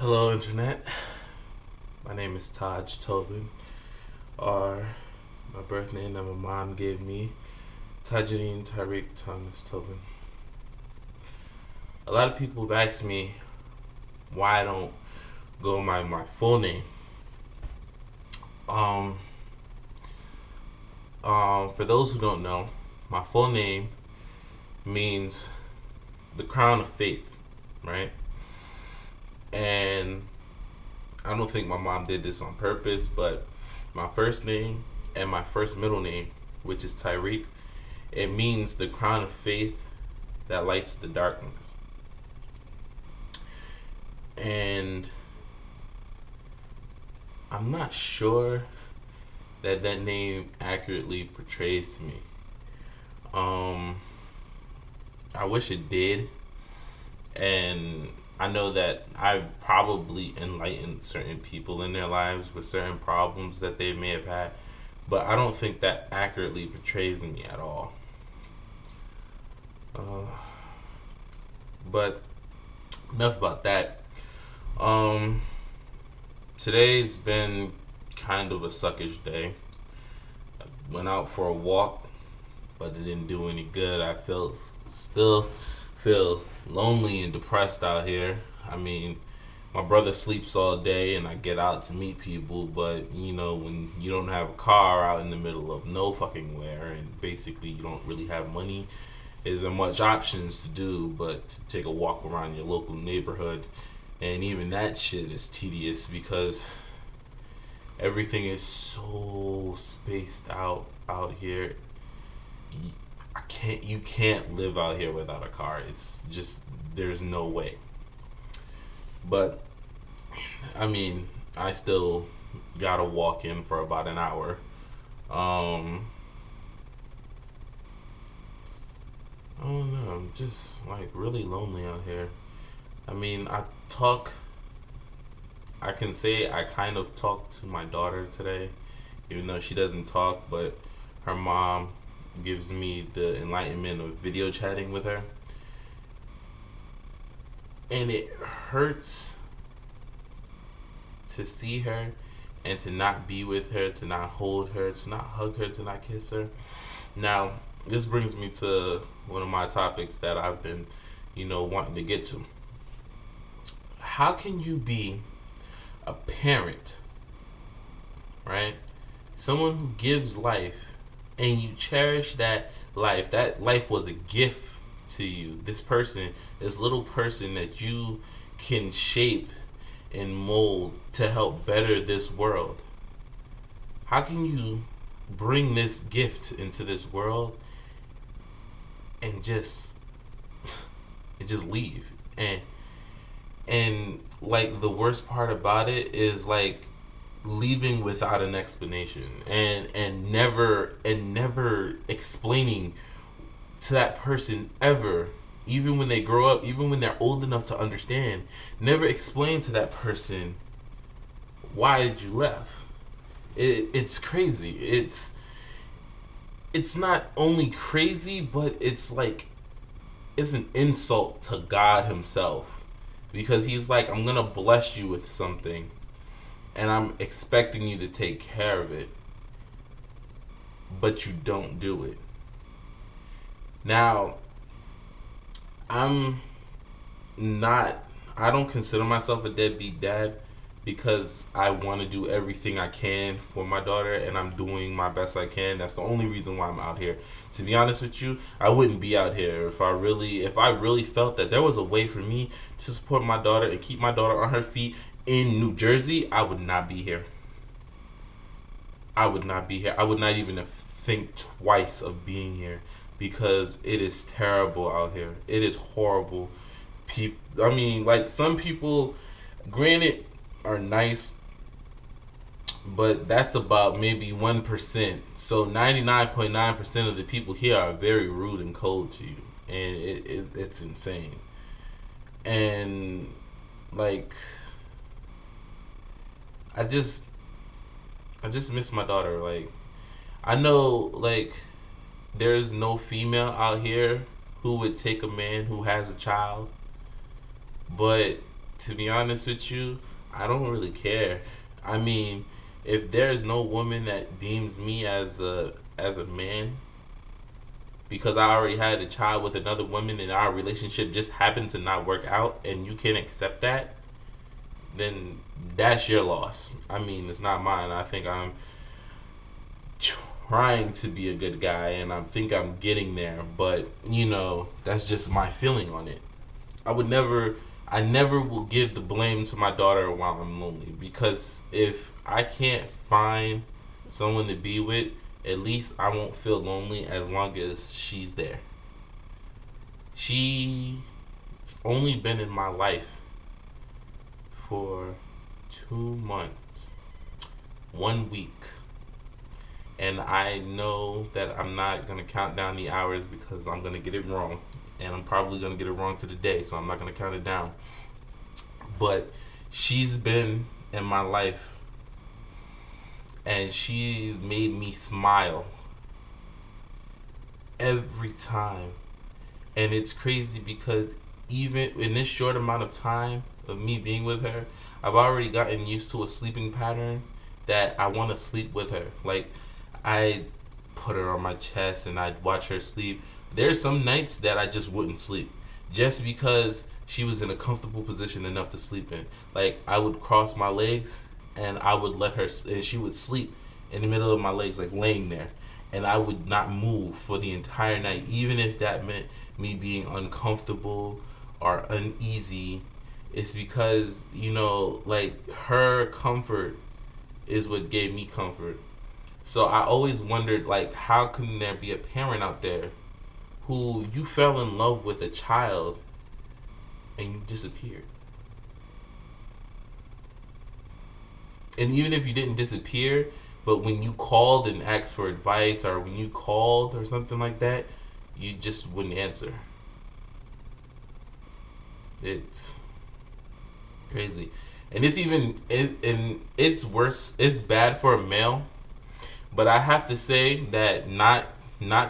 Hello, Internet. My name is Taj Tobin, or my birth name that my mom gave me, Tajideen Tariq Thomas Tobin. A lot of people have asked me why I don't go by my full name. Um, for those who don't know, my full name means the crown of faith, right? And I don't think my mom did this on purpose, but my first name and my first middle name, which is Tyreek, it means the crown of faith that lights the darkness. And I'm not sure that name accurately portrays to me. Um, I wish it did, and I know that I've probably enlightened certain people in their lives with certain problems that they may have had, but I don't think that accurately portrays me at all. Uh, but enough about that. Um, Today's been kind of a suckish day. I went out for a walk, but it didn't do any good. I still feel lonely and depressed out here. I mean, my brother sleeps all day and I get out to meet people, but when you don't have a car out in the middle of no fucking where and basically you don't really have money, isn't much options to do but to take a walk around your local neighborhood. And even that shit is tedious because everything is so spaced out here. You can't live out here without a car. It's just there's no way. But I mean, I still gotta walk in for about an hour. Um, I don't know. I'm just like really lonely out here. I mean, I can say I kind of talked to my daughter today, even though she doesn't talk, but her mom gives me the enlightenment of video chatting with her. And it hurts to see her and to not be with her, to not hold her, to not hug her, to not kiss her. Now, this brings me to one of my topics that I've been, wanting to get to. How can you be a parent, right? Someone who gives life and you cherish that life. That life was a gift to you. This little person that you can shape and mold to help better this world. How can you bring this gift into this world and just leave? And like the worst part about it is like leaving without an explanation and never explaining to that person ever, even when they grow up, even when they're old enough to understand, never explain to that person why did you left. It's crazy. It's not only crazy, but it's an insult to God himself, because he's like, I'm gonna bless you with something and I'm expecting you to take care of it, but you don't do it. Now, I'm not, I don't consider myself a deadbeat dad because I want to do everything I can for my daughter and I'm doing my best I can. That's the only reason why I'm out here. To be honest with you, I wouldn't be out here if I really felt that there was a way for me to support my daughter and keep my daughter on her feet in New Jersey. I would not be here. I would not be here. I would not even think twice of being here because it is terrible out here. It is horrible. I mean, like, some people, granted, are nice, but that's about maybe 1%. So 99.9% of the people here are very rude and cold to you, and it's insane. And like, I just I just miss my daughter. Like, I know, like, there's no female out here who would take a man who has a child, but to be honest with you, I don't really care. I mean, if there's no woman that deems me as a man because I already had a child with another woman and our relationship just happened to not work out and you can't accept that, then that's your loss. I mean, it's not mine. I think I'm trying to be a good guy and I think I'm getting there, but that's just my feeling on it. I never will give the blame to my daughter while I'm lonely because if I can't find someone to be with, at least I won't feel lonely as long as she's there. She's only been in my life for 2 months, 1 week. And I know that I'm not going to count down the hours because I'm going to get it wrong. And I'm probably going to get it wrong to the day, so I'm not going to count it down. But she's been in my life and she's made me smile every time. And it's crazy because even in this short amount of time of me being with her, I've already gotten used to a sleeping pattern that I want to sleep with her. Like, I put her on my chest and I'd watch her sleep. There's some nights that I just wouldn't sleep just because she was in a comfortable position enough to sleep in. Like, I would cross my legs and I would let her, and she would sleep in the middle of my legs, like laying there. And I would not move for the entire night, even if that meant me being uncomfortable or uneasy. It's because, like, her comfort is what gave me comfort. So I always wondered, like, how can there be a parent out there who you fell in love with a child and you disappeared? And even if you didn't disappear, but when you called and asked for advice or when you called or something like that, you just wouldn't answer. It's crazy. And it's worse. It's bad for a male, but I have to say that not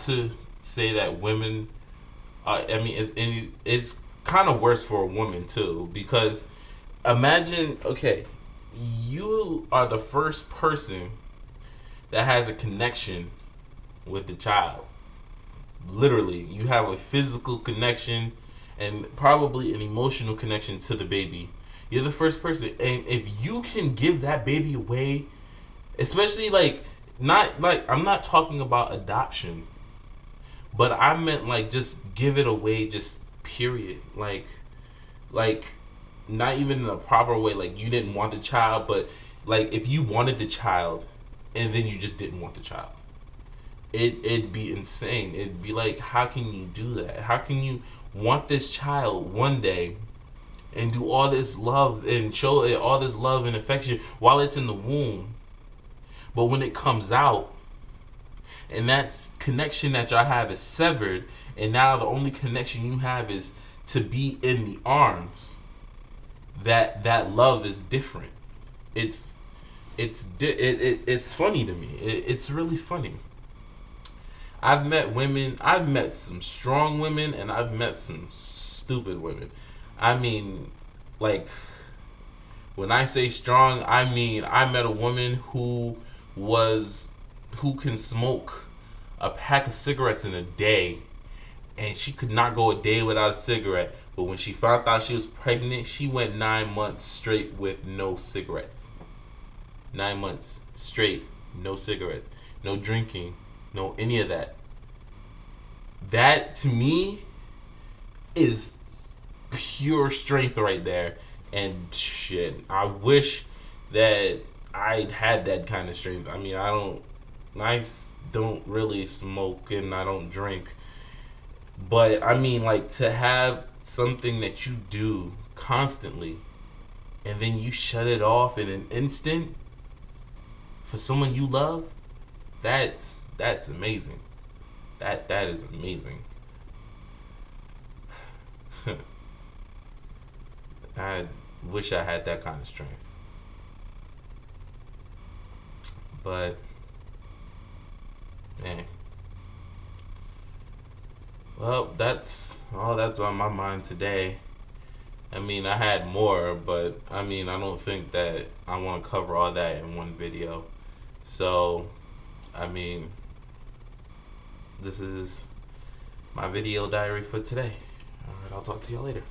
to say that women. It's kind of worse for a woman too because imagine, okay, you are the first person that has a connection with the child. Literally, you have a physical connection and probably an emotional connection to the baby. You're the first person, and if you can give that baby away, especially like not like I'm not talking about adoption, but I meant like just give it away, just period. Like not even in a proper way. Like you didn't want the child, but like if you wanted the child, and then you just didn't want the child, it'd be insane. It'd be like, how can you do that? How can you want this child one day and do all this love and show it all this love and affection while it's in the womb, but when it comes out and that connection that y'all have is severed, and now the only connection you have is to be in the arms, that love is different. It's funny to me. It's really funny. I've met some strong women and I've met some stupid women. I mean, like, when I say strong, I mean I met a woman who can smoke a pack of cigarettes in a day, and she could not go a day without a cigarette. But when she found out she was pregnant, she went 9 months straight with no cigarettes. 9 months straight, no cigarettes, no drinking, no any of that. That to me is pure strength right there. And shit, I wish that I'd had that kind of strength. I mean, I don't really smoke and I don't drink. But I mean, like, to have something that you do constantly and then you shut it off in an instant for someone you love, that's amazing. That is amazing. I wish I had that kind of strength. But man. Well, that's all that's on my mind today. I mean, I had more, but I mean, I don't think that I want to cover all that in one video. So, I mean, this is my video diary for today. All right, I'll talk to y'all later.